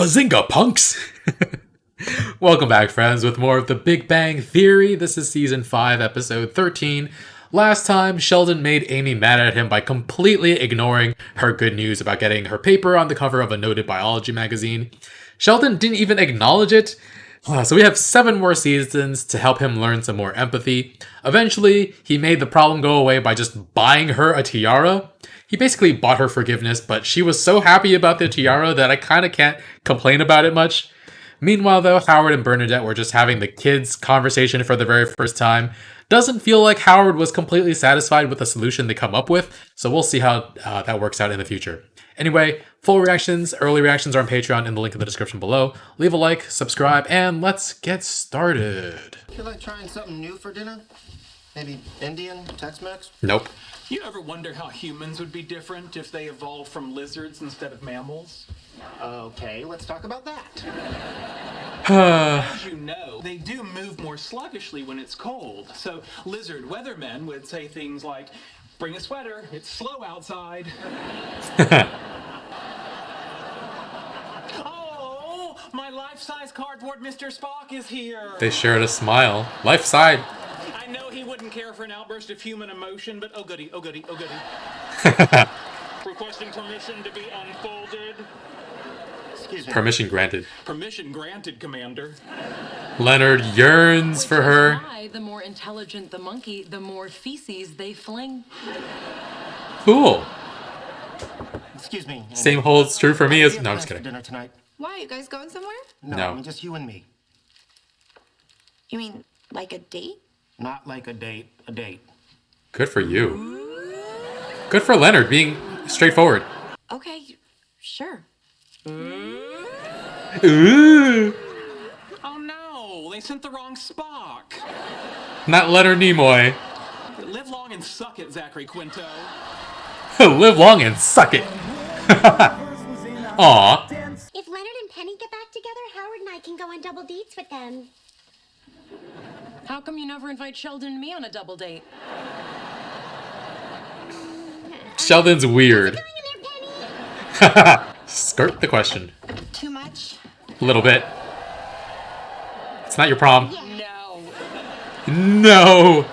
Bazinga, punks! Welcome back, friends, with more of the Big Bang Theory. This is Season 5, Episode 13. Last time, Sheldon made Amy mad at him by completely ignoring her good news about getting her paper on the cover of a noted biology magazine. Sheldon didn't even acknowledge it. So we have 7 more seasons to help him learn some more empathy. Eventually, he made the problem go away by just buying her a tiara. He basically bought her forgiveness, but she was so happy about the tiara that I kind of can't complain about it much. Meanwhile, though, Howard and Bernadette were just having the kids' conversation for the very first time. Doesn't feel like Howard was completely satisfied with the solution they come up with, so we'll see how that works out in the future. Anyway, full reactions, early reactions are on Patreon in the link in the description below. Leave a like, subscribe, and let's get started. Feel like trying something new for dinner? Maybe Indian, Tex-Mex? Nope. You ever wonder how humans would be different if they evolved from lizards instead of mammals? Okay, let's talk about that. As you know, they do move more sluggishly when it's cold. So lizard weathermen would say things like, "Bring a sweater, it's slow outside." Oh, my life-size cardboard Mr. Spock is here. They shared a smile. Life side. I know he wouldn't care for an outburst of human emotion, but oh goody, oh goody, oh goody. Requesting permission to be unfolded. Excuse me. Permission granted. Permission granted, Commander. Leonard yearns for her. Why, the more intelligent the monkey, the more feces they fling. Cool. Excuse me. Same holds true for me as... No, I'm just For kidding. dinner tonight? Why, you guys going somewhere? No. I mean, just you and me. You mean like a date? Not like a date, a date. Good for you. Good for Leonard being straightforward. Okay, sure. Ooh. Oh no, they sent the wrong Spock. Not Leonard Nimoy. Live long and suck it, Zachary Quinto. Live long and suck it. Aw. If Leonard and Penny get back together, Howard and I can go on double dates with them. How come you never invite Sheldon and me on a double date? Sheldon's weird. Going in there, Penny? Skirt the question. Too much? A little bit. It's not your prom. No. No.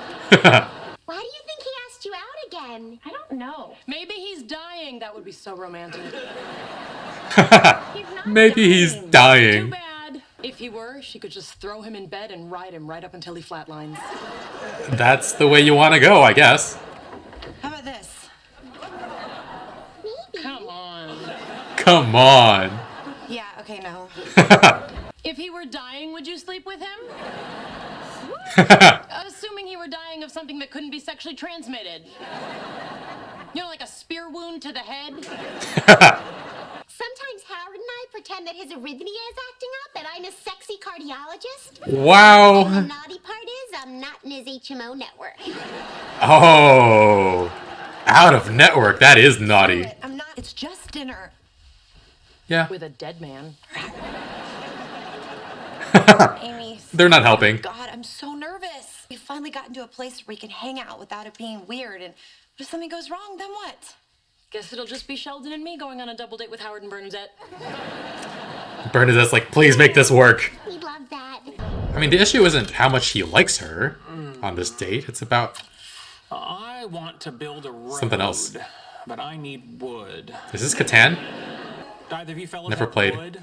Why do you think he asked you out again? I don't know. Maybe he's dying. That would be so romantic. Maybe he's Too dying. bad. If he were, she could just throw him in bed and ride him right up until he flatlines. That's the way you want to go, I guess. How about this? Come on. Come on. Yeah, okay, no. If he were dying, would you sleep with him? Assuming he were dying of something that couldn't be sexually transmitted. You know, like a spear wound to the head? Sometimes Howard and I pretend that his arrhythmia is acting up and I'm a sexy cardiologist. The Wow. naughty part is I'm not in his HMO network. Oh. Out of network. That is naughty. I'm not. It's just dinner. Yeah. With a dead man. Amy. They're not helping. God, I'm so nervous. We finally got into a place where we can hang out without it being weird. And if something goes wrong, then what? Guess it'll just be Sheldon and me going on a double date with Howard and Bernadette. Bernadette's like, please make this work. We'd love that. I mean, the issue isn't how much he likes her on this date. It's about... I want to build a road. Something else. But I need wood. Is this Catan? Either of you fellas Never have played. wood?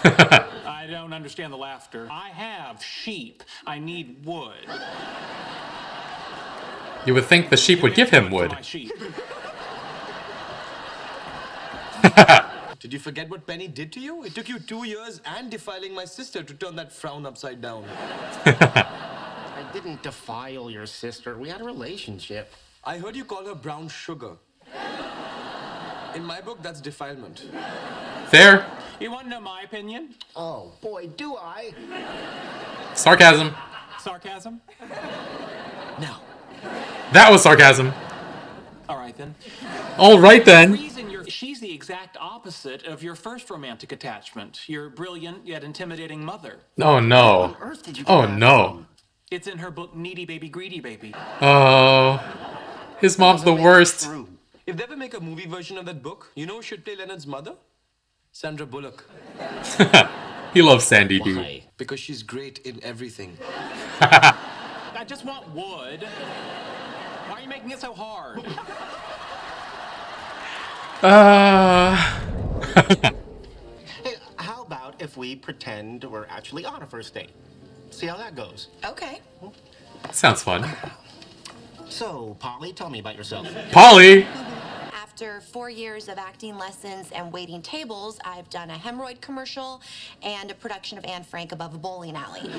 I don't understand the laughter. I have sheep. I need wood. You would think the sheep would give him wood. My sheep. Did you forget what Penny did to you? It took you 2 years and defiling my sister to turn that frown upside down. I didn't defile your sister. We had a relationship. I heard you call her brown sugar. In my book, that's defilement. There. You want to know my opinion? Oh, boy, do I. Sarcasm. Sarcasm? Now, That was sarcasm. All right then. All right then. She's the exact opposite of your first romantic attachment. Your brilliant yet intimidating mother. Oh no. On earth did you get Oh that no. from? It's in her book, Needy Baby, Greedy Baby. Oh. His mom's the worst. True. If they ever make a movie version of that book, you know who should play Leonard's mother? Sandra Bullock. He loves Sandy D. Why? Because she's great in everything. I just want wood. Why are you making it so hard? Hey, how about if we pretend we're actually on a first date? See how that goes. Okay. Sounds fun. So, Polly, tell me about yourself. Polly! After 4 years of acting lessons and waiting tables, I've done a hemorrhoid commercial and a production of Anne Frank above a bowling alley.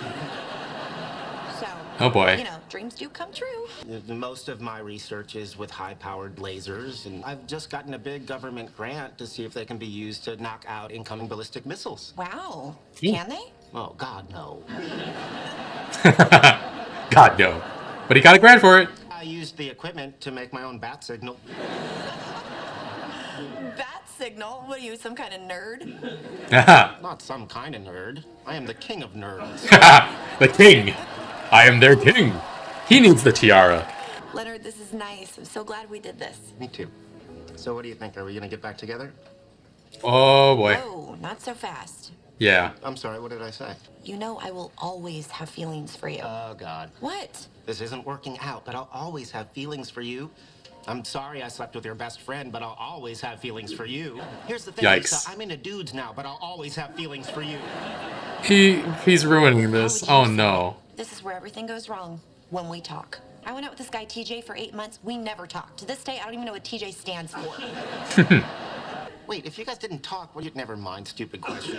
So, Oh boy. you know, dreams do come true. Most of my research is with high-powered lasers, and I've just gotten a big government grant to see if they can be used to knock out incoming ballistic missiles. Wow. Can they? Oh, God, no. God, no. But he got a grant for it. I used the equipment to make my own bat signal. Bat signal? What are you, some kind of nerd? Not some kind of nerd. I am the king of nerds. The king. I am their king. He needs the tiara. Leonard, this is nice. I'm so glad we did this. Me too. So what do you think? Are we gonna get back together? Oh boy. Oh, not so fast. Yeah. I'm sorry, what did I say? You know I will always have feelings for you. Oh, God. What? This isn't working out, but I'll always have feelings for you. I'm sorry I slept with your best friend, but I'll always have feelings for you. Here's the thing, Yikes. Lisa, I'm into dudes now, but I'll always have feelings for you. He's ruining this. How would Oh you no. say? This is where everything goes wrong. When we talk. I went out with this guy TJ for 8 months. We never talked. To this day, I don't even know what TJ stands for. Wait, if you guys didn't talk, well, you'd never mind, stupid question.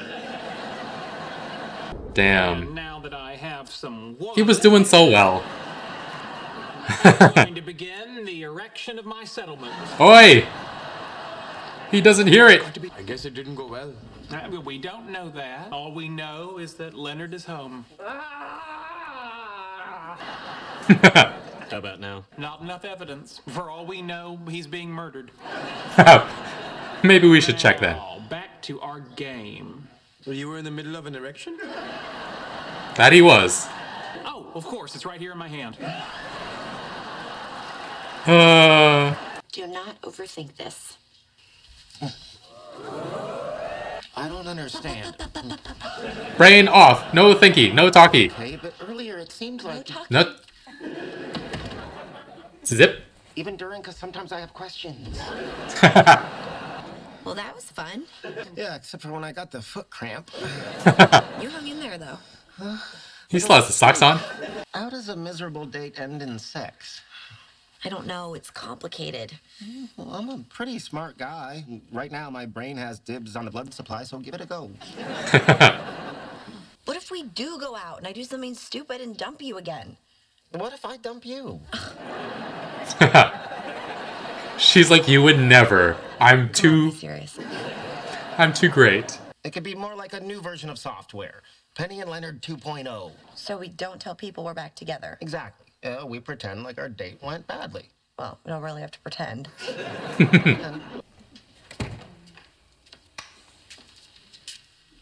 Damn. And now that I have some wood, He was doing so well. I'm going to begin the erection of my settlement. Oi! He doesn't hear it. I guess it didn't go well. We don't know that. All we know is that Leonard is home. How about now? Not enough evidence. For all we know, he's being murdered. Maybe we should check that. Now, back to our game. So you were in the middle of an erection? That he was. Oh, of course, it's right here in my hand. Do not overthink this. I don't understand. Brain off. No thinky. No talkie. Okay, but earlier it seemed like... No. Zip. Even during, because sometimes I have questions. Well, that was fun. Yeah, except for when I got the foot cramp. You hung in there, though. He still has the socks on. How does a miserable date end in sex? I don't know. It's complicated. Well, I'm a pretty smart guy. Right now, my brain has dibs on the blood supply, so give it a go. What if we do go out and I do something stupid and dump you again? What if I dump you? She's like, you would never. I'm Be too serious. great. It could be more like a new version of software. Penny and Leonard 2.0. So we don't tell people we're back together. Exactly. We pretend like our date went badly. Well, we don't really have to pretend.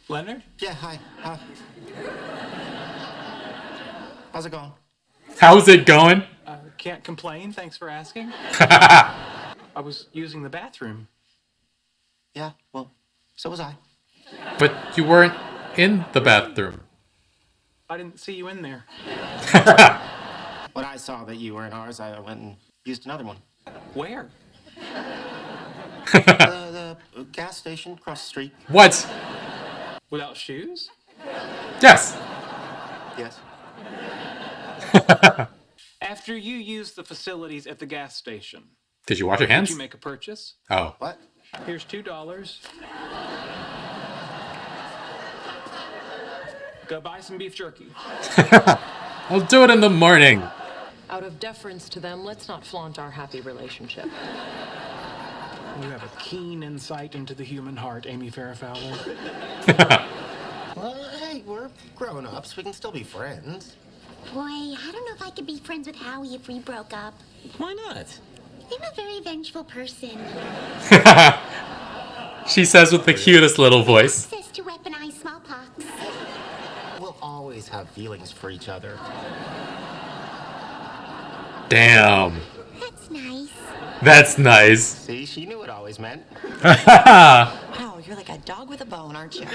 Leonard? Yeah, hi. How's it going? How's it going? Can't complain. Thanks for asking. I was using the bathroom. Yeah, well, so was I. But you weren't in the bathroom. I didn't see you in there. When I saw that you were in ours, I went and used another one. Where? The gas station across the street. What? Without shoes? Yes. Yes. After you used the facilities at the gas station, Did you wash your did hands? you make a purchase? Oh. What? Here's $2. Go buy some beef jerky. I'll do it in the morning. Out of deference to them, let's not flaunt our happy relationship. You have a keen insight into the human heart, Amy Farrah Fowler. Well, hey, we're grown-ups. We can still be friends. Boy, I don't know if I could be friends with Howie if we broke up. Why not? I'm a very vengeful person. She says with the cutest little voice. Access to weaponized smallpox. We'll always have feelings for each other. Damn. That's nice. That's nice. See, she knew it always meant. Wow, you're like a dog with a bone, aren't you?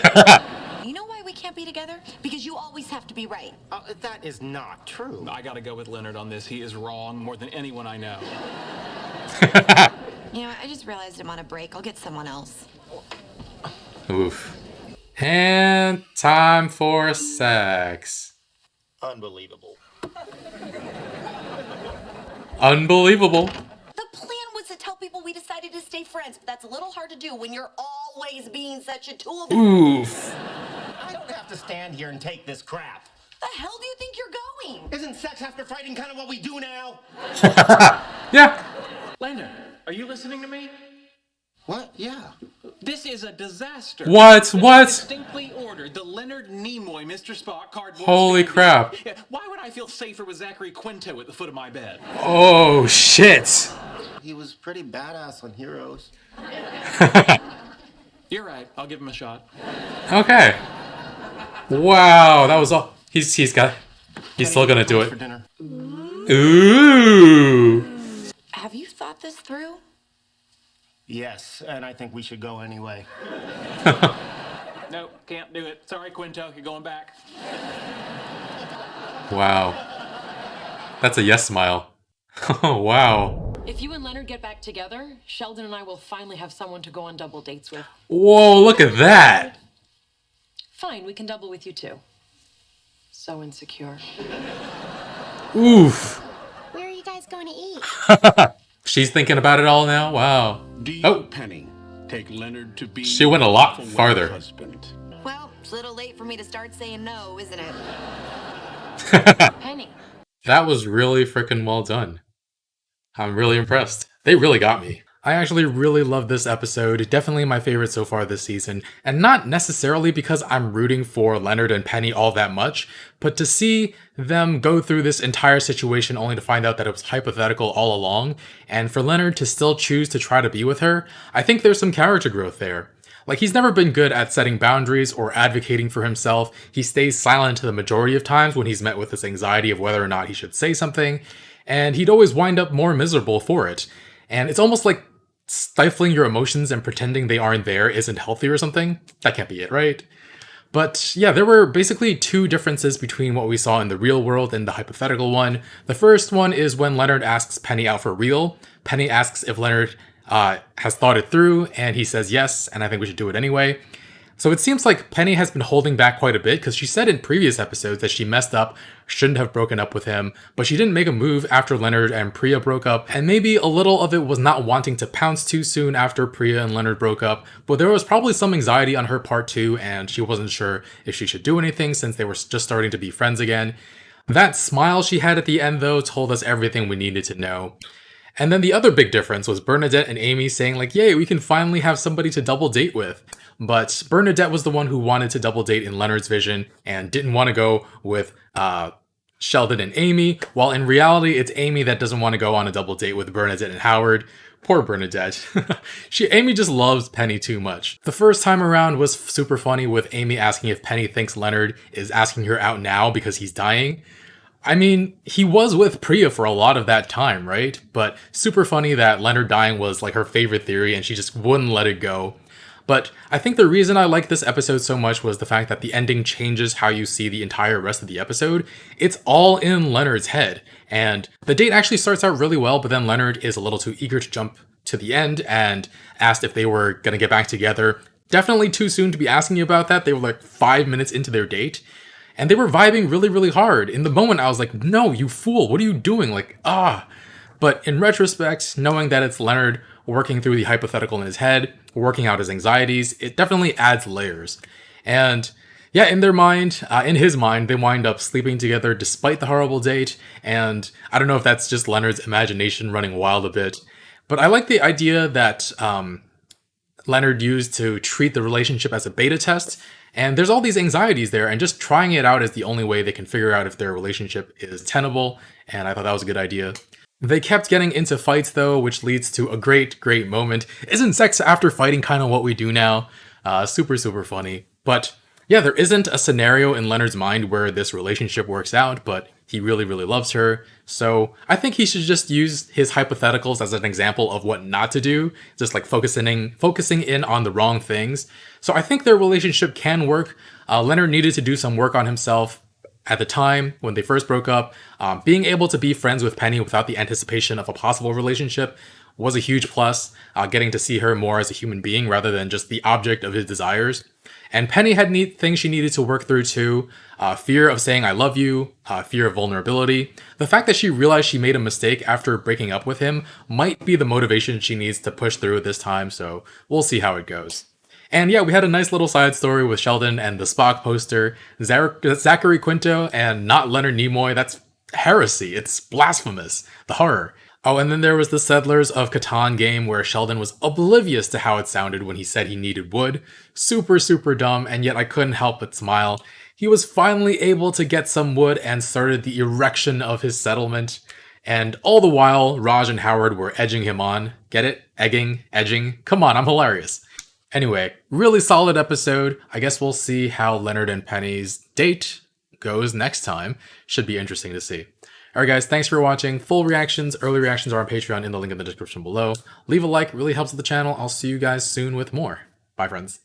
You know why we can't be together? Because you always have to be right. That is not true. I gotta go with Leonard on this. He is wrong more than anyone I know. You know, I just realized I'm on a break. I'll get someone else. Oof. And time for sex. Unbelievable. Unbelievable. The plan was to tell people we decided to stay friends, but that's a little hard to do when you're always being such a tool. Oof. I don't have to stand here and take this crap. The hell do you think you're going? Isn't sex after fighting kind of what we do now? Yeah. Leonard, are you listening to me? What? Yeah. This is a disaster. What? Distinctly ordered. The Leonard Nimoy, Mr. Spock, cardboard. Holy crap. Yeah, why would I feel safer with Zachary Quinto at the foot of my bed? Oh, shit. He was pretty badass on Heroes. You're right. I'll give him a shot. Okay. Wow, that was all. He's still gonna do it. For dinner. Ooh. Have you thought this through? Yes, and I think we should go anyway. Nope, can't do it. Sorry, Quinto, you're going back. Wow. That's a yes smile. Oh, wow. If you and Leonard get back together, Sheldon and I will finally have someone to go on double dates with. Whoa, look at that. Fine, we can double with you too. So insecure. Oof. Where are you guys going to eat? She's thinking about it all now. Wow. Do you, Oh. Penny, take Leonard to be She went a lot your farther. husband? Well, it's a little late for me to start saying no, isn't it? Penny. That was really freaking well done. I'm really impressed. They really got me. I actually really love this episode, definitely my favorite so far this season, and not necessarily because I'm rooting for Leonard and Penny all that much, but to see them go through this entire situation only to find out that it was hypothetical all along, and for Leonard to still choose to try to be with her, I think there's some character growth there. Like, he's never been good at setting boundaries or advocating for himself. He stays silent the majority of times when he's met with this anxiety of whether or not he should say something, and he'd always wind up more miserable for it. And it's almost like stifling your emotions and pretending they aren't there isn't healthy or something. That can't be it, right? But yeah, there were basically two differences between what we saw in the real world and the hypothetical one. The first one is when Leonard asks Penny out for real. Penny asks if Leonard has thought it through, and he says yes, and I think we should do it anyway. So it seems like Penny has been holding back quite a bit, because she said in previous episodes that she messed up, shouldn't have broken up with him, but she didn't make a move after Leonard and Priya broke up, and maybe a little of it was not wanting to pounce too soon after Priya and Leonard broke up, but there was probably some anxiety on her part too, and she wasn't sure if she should do anything since they were just starting to be friends again. That smile she had at the end, though, told us everything we needed to know. And then the other big difference was Bernadette and Amy saying like, yay, we can finally have somebody to double date with. But Bernadette was the one who wanted to double date in Leonard's vision and didn't want to go with Sheldon and Amy, while in reality, it's Amy that doesn't want to go on a double date with Bernadette and Howard. Poor Bernadette. Amy just loves Penny too much. The first time around was super funny with Amy asking if Penny thinks Leonard is asking her out now because he's dying. I mean, he was with Priya for a lot of that time, right? But super funny that Leonard dying was like her favorite theory and she just wouldn't let it go. But I think the reason I liked this episode so much was the fact that the ending changes how you see the entire rest of the episode. It's all in Leonard's head. And the date actually starts out really well, but then Leonard is a little too eager to jump to the end and asked if they were going to get back together. Definitely too soon to be asking you about that. They were like 5 minutes into their date. And they were vibing really, really hard. In the moment, I was like, no, you fool, what are you doing? Like, But in retrospect, knowing that it's Leonard working through the hypothetical in his head, working out his anxieties, it definitely adds layers. And yeah, in their mind, in his mind, they wind up sleeping together despite the horrible date. And I don't know if that's just Leonard's imagination running wild a bit. But I like the idea that Leonard used to treat the relationship as a beta test. And there's all these anxieties there, and just trying it out is the only way they can figure out if their relationship is tenable, and I thought that was a good idea. They kept getting into fights though, which leads to a great, great moment. Isn't sex after fighting kind of what we do now? Super, super funny. But yeah, there isn't a scenario in Leonard's mind where this relationship works out, but He really, really loves her. So I think he should just use his hypotheticals as an example of what not to do, just like focusing in on the wrong things. So I think their relationship can work. Leonard needed to do some work on himself at the time when they first broke up. Being able to be friends with Penny without the anticipation of a possible relationship was a huge plus, getting to see her more as a human being rather than just the object of his desires. And Penny had things she needed to work through too. Fear of saying I love you, fear of vulnerability. The fact that she realized she made a mistake after breaking up with him might be the motivation she needs to push through this time, so we'll see how it goes. And yeah, we had a nice little side story with Sheldon and the Spock poster, Zachary Quinto and not Leonard Nimoy. That's heresy. It's blasphemous. The horror. Oh, and then there was the Settlers of Catan game where Sheldon was oblivious to how it sounded when he said he needed wood. Super, super dumb, and yet I couldn't help but smile. He was finally able to get some wood and started the erection of his settlement. And all the while, Raj and Howard were edging him on. Get it? Egging? Edging? Come on, I'm hilarious. Anyway, really solid episode. I guess we'll see how Leonard and Penny's date goes next time. Should be interesting to see. Alright guys, thanks for watching. Full reactions, early reactions are on Patreon in the link in the description below. Leave a like, really helps the channel. I'll see you guys soon with more. Bye friends.